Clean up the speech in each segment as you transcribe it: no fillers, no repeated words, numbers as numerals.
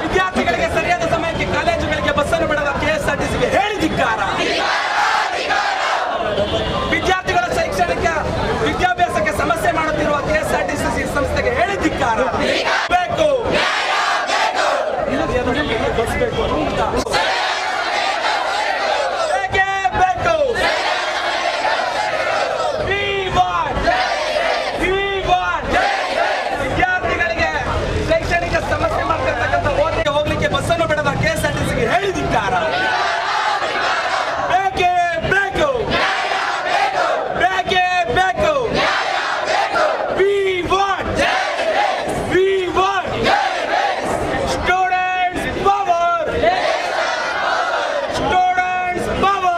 ವಿದ್ಯಾರ್ಥಿಗಳಿಗೆ ಸರಿಯಾದ ಸಮಯಕ್ಕೆ ಕಾಲೇಜುಗಳಿಗೆ ಬಸ್ಸನ್ನು ಬಿಡದ ಕೆಎಸ್ಆರ್ಟಿಸಿಗೆ ಹೇಳಿ ಧಿಕ್ಕಾರ. ವಿದ್ಯಾರ್ಥಿಗಳ ಶೈಕ್ಷಣಿಕ ವಿದ್ಯಾಭ್ಯಾಸಕ್ಕೆ ಸಮಸ್ಯೆ ಮಾಡುತ್ತಿರುವ ಕೆಎಸ್ಆರ್ಟಿಸಿ ಸಂಸ್ಥೆಗೆ ಹೇಳಿ ಧಿಕ್ಕಾರ. ಬೇಕು ಬಸ್ ಬೇಕು ಬಸ್ಸನ್ನು ಬಿಡದ ಕೆಎಸ್ಆರ್ಟಿಸಿಗೆ ಹೇಳಿದಿದ್ದಾರೆ. ಬೇಕೇ ಬೇಕು, ಬೇಕೇ ಬೇಕು. We want students power, students power.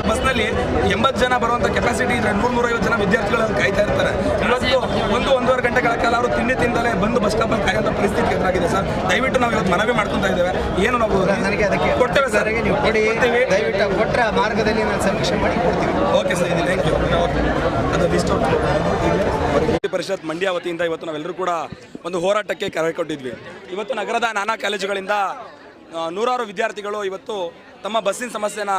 ಬಸ್ನಲ್ಲಿ 80 ಜನ ಬರುವಂತ ಕೆಪಾಸಿಟಿ ಇದ್ರೆ 100-150 ಜನ ವಿದ್ಯಾರ್ಥಿಗಳು ಕಾಯ್ತಾ ಇರ್ತಾರೆ. ಇವತ್ತು 1-1.5 ಗಂಟೆಗಳ ಕಾಲ ಅವರು ತಿಂಡಿ ತಿಂದಲೇ ಬಂದು ಬಸ್ ಸ್ಟಾಪ್ ಅಲ್ಲಿ ಕಾಯುವಂತ ಪರಿಸ್ಥಿತಿ ಎದುರಾಗಿದೆ ಸರ್. ದಯವಿಟ್ಟು ನಾವು ಇವತ್ತು ಮನವಿ ಮಾಡ್ಕೊಂತ ಇದ್ದೇವೆ. ಏನು ನಾವು ನನಗೆ ಅದಕ್ಕೆ ಕೊಡ್ತೇವೆ ಸರ್, ನೀವು ಕೊಡಿ, ದಯವಿಟ್ಟು ಕೊಟ್ಟರೆ ಮಾರ್ಗದಲ್ಲಿ ನಾನು ಸಮೀಕ್ಷೆ ಮಾಡಿ ಕೊಡ್ತೀವಿ. Okay sir, thank you. ಅದು ಲಿಸ್ಟ್ ಪರಿಷತ್ ಮಂಡ್ಯ ವತಿಯಿಂದ ಇವತ್ತು ನಾವೆಲ್ಲರೂ ಕೂಡ ಒಂದು ಹೋರಾಟಕ್ಕೆ ಕರೆ ಕೊಟ್ಟಿದ್ವಿ. ಇವತ್ತು ನಗರದ ನಾನಾ ಕಾಲೇಜುಗಳಿಂದ ನೂರಾರು ವಿದ್ಯಾರ್ಥಿಗಳು ಇವತ್ತು ತಮ್ಮ ಬಸ್ಸಿನ ಸಮಸ್ಯೆನ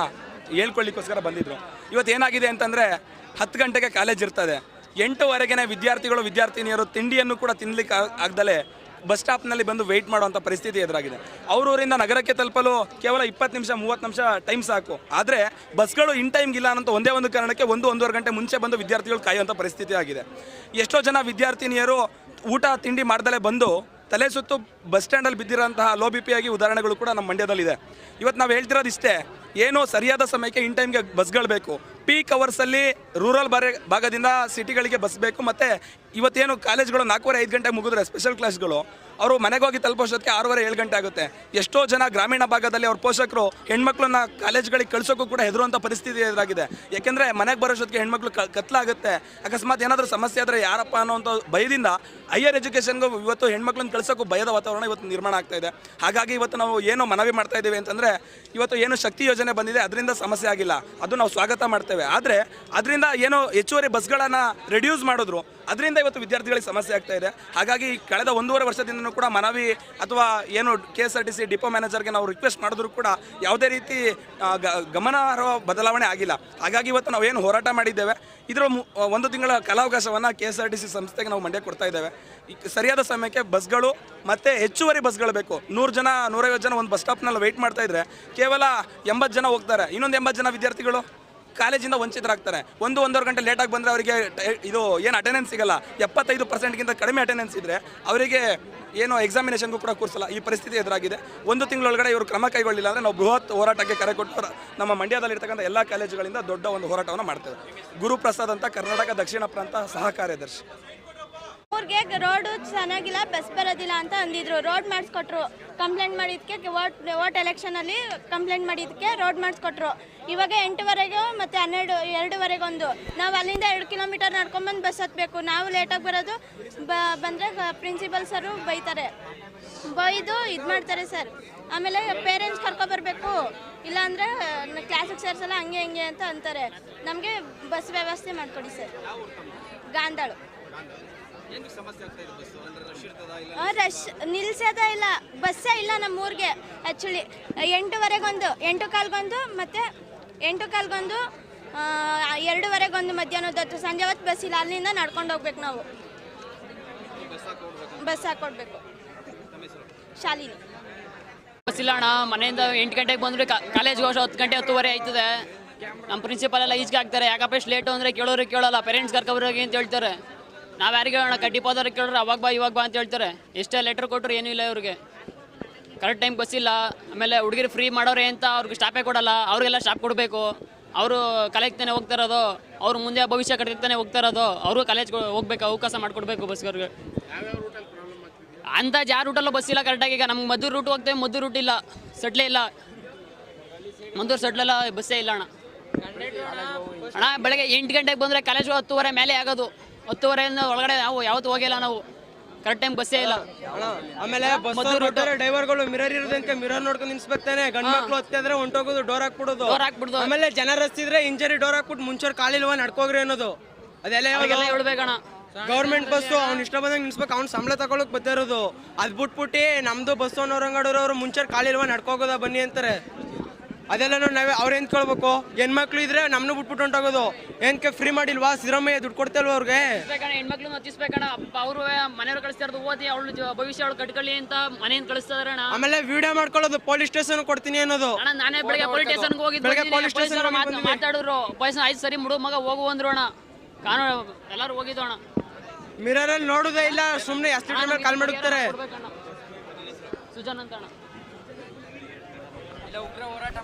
ಹೇಳ್ಕೊಳ್ಳಿಕ್ಕೋಸ್ಕರ ಬಂದಿದ್ರು. ಇವತ್ತು ಏನಾಗಿದೆ ಅಂತಂದರೆ 10 ಗಂಟೆಗೆ ಕಾಲೇಜ್ ಇರ್ತದೆ, 8ವರೆಗೆ ವಿದ್ಯಾರ್ಥಿಗಳು ವಿದ್ಯಾರ್ಥಿನಿಯರು ತಿಂಡಿಯನ್ನು ಕೂಡ ತಿನ್ನಲಿಕ್ಕೆ ಆಗದಲೇ ಬಸ್ ಸ್ಟಾಪ್ನಲ್ಲಿ ಬಂದು ವೆಯ್ಟ್ ಮಾಡುವಂಥ ಪರಿಸ್ಥಿತಿ ಎದುರಾಗಿದೆ. ಅವರೂರಿಂದ ನಗರಕ್ಕೆ ತಲುಪಲು ಕೇವಲ 20 ನಿಮಿಷ 30 ನಿಮಿಷ ಟೈಮ್ ಸಾಕು. ಆದರೆ ಬಸ್ಗಳು ಇನ್ ಟೈಮ್ಗಿಲ್ಲ ಅನ್ನೋ ಒಂದೇ ಒಂದು ಕಾರಣಕ್ಕೆ 1-1.5 ಗಂಟೆ ಮುಂಚೆ ಬಂದು ವಿದ್ಯಾರ್ಥಿಗಳು ಕಾಯುವಂಥ ಪರಿಸ್ಥಿತಿ ಆಗಿದೆ. ಎಷ್ಟೋ ಜನ ವಿದ್ಯಾರ್ಥಿನಿಯರು ಊಟ ತಿಂಡಿ ಮಾಡ್ದಲೇ ಬಂದು ತಲೆ ಸುತ್ತು ಬಸ್ ಸ್ಟ್ಯಾಂಡಲ್ಲಿ ಬಿದ್ದಿರೋಂತಹ ಲೋ ಬಿ ಪಿ ಆಗಿ ಉದಾಹರಣೆಗಳು ಕೂಡ ನಮ್ಮ ಮಂಡ್ಯದಲ್ಲಿದೆ. ಇವತ್ತು ನಾವು ಹೇಳ್ತಿರೋದು ಇಷ್ಟೇ, ಏನೋ ಸರಿಯಾದ ಸಮಯಕ್ಕೆ ಇನ್ ಟೈಮ್ಗೆ ಬಸ್ಗಳು ಬೇಕು. ಪೀಕ್ ಅವರ್ಸಲ್ಲಿ ರೂರಲ್ ಭಾಗದಿಂದ ಸಿಟಿಗಳಿಗೆ ಬಸ್ ಬೇಕು. ಮತ್ತು ಇವತ್ತೇನು ಕಾಲೇಜ್ಗಳು 4:30-5 ಗಂಟೆಗೆ ಮುಗಿದ್ರೆ ಸ್ಪೆಷಲ್ ಕ್ಲಾಸ್ಗಳು ಅವರು ಮನೆಗೆ ಹೋಗಿ ತಲುಪೋಷ್ಟೊತ್ತಿಗೆ 6:30-7 ಗಂಟೆ ಆಗುತ್ತೆ. ಎಷ್ಟೋ ಜನ ಗ್ರಾಮೀಣ ಭಾಗದಲ್ಲಿ ಅವ್ರ ಪೋಷಕರು ಹೆಣ್ಮಕ್ಳನ್ನ ಕಾಲೇಜ್ಗಳಿಗೆ ಕಳ್ಸೋಕ್ಕೂ ಕೂಡ ಹೆದರುವಂಥ ಪರಿಸ್ಥಿತಿ ಎದುರಾಗಿದೆ. ಯಾಕೆಂದರೆ ಮನೆಗೆ ಬರೋಷ್ಟೊತ್ತಿಗೆ ಹೆಣ್ಮಕ್ಳು ಕತ್ಲಾಗುತ್ತೆ. ಅಕಸ್ಮಾತ್ ಏನಾದರೂ ಸಮಸ್ಯೆ ಆದರೆ ಯಾರಪ್ಪ ಅನ್ನೋಂಥ ಭಯದಿಂದ ಹೈಯರ್ ಎಜುಕೇಷನ್ಗೂ ಇವತ್ತು ಹೆಣ್ಮಕ್ಳನ್ನ ಕಳ್ಸೋಕ್ಕೂ ಭಯದ ವಾತಾವರಣ ಇವತ್ತು ನಿರ್ಮಾಣ ಆಗ್ತಾ ಇದೆ. ಹಾಗಾಗಿ ಇವತ್ತು ನಾವು ಏನು ಮನವಿ ಮಾಡ್ತಾ ಇದ್ದೀವಿ ಅಂತಂದರೆ, ಇವತ್ತು ಏನು ಶಕ್ತಿ ಯೋಜನೆ ಬಂದಿದೆ ಅದರಿಂದ ಸಮಸ್ಯೆ ಆಗಿಲ್ಲ, ಅದು ನಾವು ಸ್ವಾಗತ ಮಾಡ್ತೇವೆ. ಆದರೆ ಅದರಿಂದ ಏನೋ ಹೆಚ್ಚುವರಿ ಬಸ್ಗಳನ್ನು ರೆಡ್ಯೂಸ್ ಮಾಡಿದ್ರು, ಅದರಿಂದ ಇವತ್ತು ವಿದ್ಯಾರ್ಥಿಗಳಿಗೆ ಸಮಸ್ಯೆ ಆಗ್ತಾ ಇದೆ. ಹಾಗಾಗಿ ಕಳೆದ 1.5 ವರ್ಷದಿಂದನೂ ಕೂಡ ಮನವಿ ಅಥವಾ ಏನು KSRTC ಡಿಪೋ ಮ್ಯಾನೇಜರ್ಗೆ ನಾವು ರಿಕ್ವೆಸ್ಟ್ ಮಾಡಿದ್ರು ಕೂಡ ಯಾವುದೇ ರೀತಿ ಗಮನಾರ್ಹ ಬದಲಾವಣೆ ಆಗಿಲ್ಲ. ಹಾಗಾಗಿ ಇವತ್ತು ನಾವು ಏನು ಹೋರಾಟ ಮಾಡಿದ್ದೇವೆ, ಇದರ 1 ತಿಂಗಳ ಕಾಲಾವಕಾಶವನ್ನು KSRTC ಸಂಸ್ಥೆಗೆ ನಾವು ಮಂಡ್ಯ ಕೊಡ್ತಾ ಇದ್ದೇವೆ. ಸರಿಯಾದ ಸಮಯಕ್ಕೆ ಬಸ್ಗಳು ಮತ್ತು ಹೆಚ್ಚುವರಿ ಬಸ್ಗಳು ಬೇಕು. 100 ಜನ 150 ಜನ ಒಂದು ಬಸ್ ಸ್ಟಾಪ್ನಲ್ಲಿ ವೆಯ್ಟ್ ಮಾಡ್ತಾ ಇದ್ರೆ ಕೇವಲ 80 ಜನ ಹೋಗ್ತಾರೆ. ಇನ್ನೊಂದು 80 ಜನ ವಿದ್ಯಾರ್ಥಿಗಳು ಕಾಲೇಜಿಂದ ವಂಚಿತರಾಗ್ತಾರೆ. 1-1.5 ಗಂಟೆ ಲೇಟಾಗಿ ಬಂದರೆ ಅವರಿಗೆ ಇದು ಏನು ಅಟೆಂಡೆನ್ಸ್ ಸಿಗಲ್ಲ. 75%ಗಿಂತ ಕಡಿಮೆ ಅಟೆಂಡೆನ್ಸ್ ಇದ್ದರೆ ಅವರಿಗೆ ಏನು ಎಕ್ಸಾಮಿನೇಷನ್ಗೂ ಕೂಡ ಕೂರಿಸಲ್ಲ. ಈ ಪರಿಸ್ಥಿತಿ ಎದುರಾಗಿದೆ. 1 ತಿಂಗಳೊಳಗಡೆ ಇವರು ಕ್ರಮ ಕೈಗೊಳ್ಳಿಲ್ಲ ಅಂದರೆ ನಾವು ಬೃಹತ್ ಹೋರಾಟಕ್ಕೆ ಕರೆ ಕೊಟ್ಟು ನಮ್ಮ ಮಂಡ್ಯದಲ್ಲಿರ್ತಕ್ಕಂಥ ಎಲ್ಲ ಕಾಲೇಜುಗಳಿಂದ ದೊಡ್ಡ ಒಂದು ಹೋರಾಟವನ್ನು ಮಾಡ್ತೇವೆ. ಗುರುಪ್ರಸಾದ್ ಅಂತ, ಕರ್ನಾಟಕ ದಕ್ಷಿಣ ಪ್ರಾಂತ ಸಹ ಕಾರ್ಯದರ್ಶಿ. ಊರಿಗೆ ರೋಡು ಚೆನ್ನಾಗಿಲ್ಲ, ಬಸ್ ಬರೋದಿಲ್ಲ ಅಂತ ಅಂದಿದ್ರು. ರೋಡ್ ಮಾಡಿಸ್ಕೊಟ್ರು. ಕಂಪ್ಲೇಂಟ್ ಮಾಡಿದ್ದಕ್ಕೆ ವೋಟ್ ಎಲೆಕ್ಷನಲ್ಲಿ ಕಂಪ್ಲೇಂಟ್ ಮಾಡಿದ್ದಕ್ಕೆ ರೋಡ್ ಮಾಡಿಸ್ಕೊಟ್ರು. ಇವಾಗ 8:00ವರೆಗೂ ಮತ್ತು 2:30 ನಾವು ಅಲ್ಲಿಂದ 2 ಕಿಲೋಮೀಟರ್ ನಡ್ಕೊಂಬಂದು ಬಸ್ ಹತ್ತಬೇಕು. ನಾವು ಲೇಟಾಗಿ ಬರೋದು ಬಂದರೆ ಪ್ರಿನ್ಸಿಪಲ್ ಸರು ಬೈತಾರೆ, ಬೈದು ಇದು ಮಾಡ್ತಾರೆ ಸರ್. ಆಮೇಲೆ ಪೇರೆಂಟ್ಸ್ ಕರ್ಕೊಬರ್ಬೇಕು, ಇಲ್ಲಾಂದರೆ ಕ್ಲಾಸಿಗೆ ಸೇರಿಸಲ್ಲ, ಹಂಗೆ ಹಿಂಗೆ ಅಂತ ಅಂತಾರೆ. ನಮಗೆ ಬಸ್ ವ್ಯವಸ್ಥೆ ಮಾಡಿಕೊಡಿ ಸರ್. ಗಾಂಧಾಳು ರಶ್ ನಿಲ್ಸೋದೇ ಇಲ್ಲ, ಬಸ್ಸೇ ಇಲ್ಲ ನಮ್ಮೂರಿಗೆ. ಆ್ಯಕ್ಚುಲಿ 8:00ವರೆಗೊಂದು, 8:15 ಮತ್ತು 8:15 2:00ವರೆಗೊಂದು ಮಧ್ಯಾಹ್ನದೊತ್ತು. ಸಂಜೆ ಹೊತ್ತು ಬಸ್ ಇಲ್ಲ, ಅಲ್ಲಿಂದ ನಡ್ಕೊಂಡು ಹೋಗ್ಬೇಕು. ನಾವು ಬಸ್ ಹಾಕೊಡ್ಬೇಕು. ಶಾಲಿನಿ ಬಸ್ ಇಲ್ಲ ಅಣ್ಣ. ಮನೆಯಿಂದ 8 ಗಂಟೆಗೆ ಬಂದರೆ ಕಾಲೇಜ್ಗೆ ಹೋಗೋ 10 ಗಂಟೆ 10:30 ಆಯ್ತದೆ. ನಮ್ಮ ಪ್ರಿನ್ಸಿಪಲ್ ಎಲ್ಲ ಈಜ್ಗೆ ಹಾಕ್ತಾರೆ. ಯಾಕಪ್ಪ ಇಷ್ಟು ಲೇಟು ಅಂದರೆ ಕೇಳೋರಿಗೆ ಕೇಳೋಲ್ಲ. ಪೇರೆಂಟ್ಸ್ ಕರ್ಕೊಬರೋಗಿ ಅಂತ ಹೇಳ್ತಾರೆ. ನಾವು ಯಾರಿಗೆ ಹೇಳೋಣ, ಕಡ್ಡಿಪಾದವ್ರಿಗೆ ಕೇಳಿದ್ರೆ ಅವಾಗ ಬಾ ಇವಾಗ ಬಾ ಅಂತ ಹೇಳ್ತಾರೆ. ಎಷ್ಟೇ ಲೆಟ್ರ್ ಕೊಟ್ಟರು ಏನೂ ಇಲ್ಲ ಇವ್ರಿಗೆ. ಕರೆಕ್ಟ್ ಟೈಮ್ ಬಸ್ ಇಲ್ಲ. ಆಮೇಲೆ ಹುಡುಗಿರು ಫ್ರೀ ಮಾಡೋರೆ ಅಂತ ಅವ್ರಿಗೆ ಸ್ಟಾಪೇ ಕೊಡಲ್ಲ. ಅವ್ರಿಗೆಲ್ಲ ಸ್ಟಾಪ್ ಕೊಡಬೇಕು. ಅವರು ಕಾಲೇಜ್ ತಾನೇ ಹೋಗ್ತಾ ಇರೋದು, ಅವ್ರು ಮುಂದೆ ಭವಿಷ್ಯ ಕಟ್ಟಿರ್ತಾನೆ ಹೋಗ್ತಾ ಇರೋದು. ಅವರು ಕಾಲೇಜ್ಗೆ ಹೋಗ್ಬೇಕು, ಅವಕಾಶ ಮಾಡಿಕೊಡ್ಬೇಕು ಬಸ್ಗವ್ರಿಗೆ. ಅಂದಾಜು ಯಾರು ರೂಟಲ್ಲೂ ಬಸ್ ಇಲ್ಲ ಕರೆಕ್ಟಾಗಿ. ಈಗ ನಮ್ಗೆ ಮದ್ದೂರು ರೂಟ್ ಹೋಗ್ತೇವೆ, ಮದ್ದೂರು ರೂಟ್ ಇಲ್ಲ, ಸಡ್ಲೇ ಇಲ್ಲ. ಮದ್ದೂರು ಸಡ್ಲೆಲ್ಲ ಬಸ್ಸೇ ಇಲ್ಲ ಅಣ್ಣ. ಅಣ್ಣ ಬೆಳಗ್ಗೆ 8 ಗಂಟೆಗೆ ಬಂದರೆ ಕಾಲೇಜು 10:30 ಮೇಲೆ ಆಗೋದು. 10:30 ಒಳಗಡೆ ನಾವು ಯಾವತ್ತು ಹೋಗಿಲ್ಲ. ನಾವು ಕರೆಕ್ಟ್ ಟೈಮ್ ಬಸ್ಸೇ ಇಲ್ಲ. ಆಮೇಲೆ ಡ್ರೈವರ್ಗಳು ಮಿರರ್ ಇರೋದಂತೆ ಮಿರರ್ ನೋಡ್ಕೊಂಡು ನಿಲ್ಸ್ಬೇಕಾನೆ. ಗಂಡ್ ಮಕ್ಳು ಹೊತ್ತಿದ್ರೆ ಹೊಂಟೋಗೋದು, ಡೋರ್ ಹಾಕ್ಬಿಡೋದು. ಆಮೇಲೆ ಜನ ರಸ್ತಿದ್ರೆ ಇಂಜರಿ ಡೋರ್ ಹಾಕ್ಬಿಟ್ಟು ಮುಂಚೆ ಕಾಲಿಲ್ವ ನಡ್ಕೋಗ್ರಿ ಅನ್ನೋದು. ಅದೆಲ್ಲ ಹೇಳ್ಬೇಕಣ್ಣ. ಗೌರ್ಮೆಂಟ್ ಬಸ್ಸು ಅವ್ನು ಇಷ್ಟ ಬಂದಂಗೆ ನಿಲ್ಸ್ಬೇಕು. ಅವ್ನು ಸಂಬಳ ತಗೊಳಕ್ ಬರ್ತಿರೋದು. ಅದ್ ಬಿಟ್ಬಿಟ್ಟು ನಮ್ದು ಬಸ್ ಅನ್ನೋರಂಗಡೋರು ಮುಂಚೆ ಕಾಲಿಲ್ವ ನಡ್ಕೋಗೋದ ಬನ್ನಿ ಅಂತಾರೆ. ಅದೆಲ್ಲ ನಾವೇ ಅವ್ರೇನು ಕೇಳ್ಬೇಕು. ಹೆಣ್ಮಕ್ಳು ಇದ್ರೆ ನಮ್ಮನ್ನು ಬಿಟ್ಬಿಟ್ಟು ಹೊಂಟೋಗೋದು. ಏನಕ್ಕೆ ಫ್ರೀ ಮಾಡಿಲ್ವಾ? ಸಿದ್ದರಾಮಯ್ಯ ದುಡ್ಡು ಕೊಡ್ತಲ್ವ ಅವ್ರಿಗೆ? ಹೆಣ್ಮಕ್ಳು ಹಚ್ಚಿಸ್ಬೇಕಣ್ಣ. ಅವರು ಮನೆಯವ್ರು ಕಳಿಸ್ತಾ ಇರೋದು, ಓದಿ ಅವಳು ಭವಿಷ್ಯ ಅವಳು ಕಟ್ಕೊಳ್ಳಿ ಅಂತ ಮನೆಯಿಂದ ಕಳಿಸ್ತಾ ಇದಾರೆ ಅಣ್ಣ. ಆಮೇಲೆ ವಿಡಿಯೋ ಮಾಡ್ಕೊಳ್ಳೋದು, ಪೊಲೀಸ್ ಸ್ಟೇಷನ್ ಕೊಡ್ತೀನಿ ಅನ್ನೋದು. ಅಣ್ಣ ನಾನೇ ಬೆಳಗ್ಗೆ ಪೊಲೀಸ್ ಸ್ಟೇಷನ್ಗೆ ಹೋಗಿದ್ದು, ಮಾತಾಡಿದ್ರು. ಪೊಲೀಸ್ ಆಯ್ತು ಸರಿ ಮುಡು ಮಗ ಹೋಗು ಅಂದ್ರು ಅಣ್ಣ. ಕಾನೂನು ಎಲ್ಲರೂ ಹೋಗಿದ್ದು ಅಣ್ಣ. ಮಿರರಲ್ಲಿ ನೋಡುದೇ ಇಲ್ಲ, ಸುಮ್ಮನೆ ಎಷ್ಟು ಟೈಮಲ್ಲಿ ಕಾಲ್ ಮಾಡುತ್ತಾರೆ. ಸುಜನ್ ಅಂತ ಅಣ್ಣ. ಇಲ್ಲ ಉಗ್ರ ಹೋರಾಟ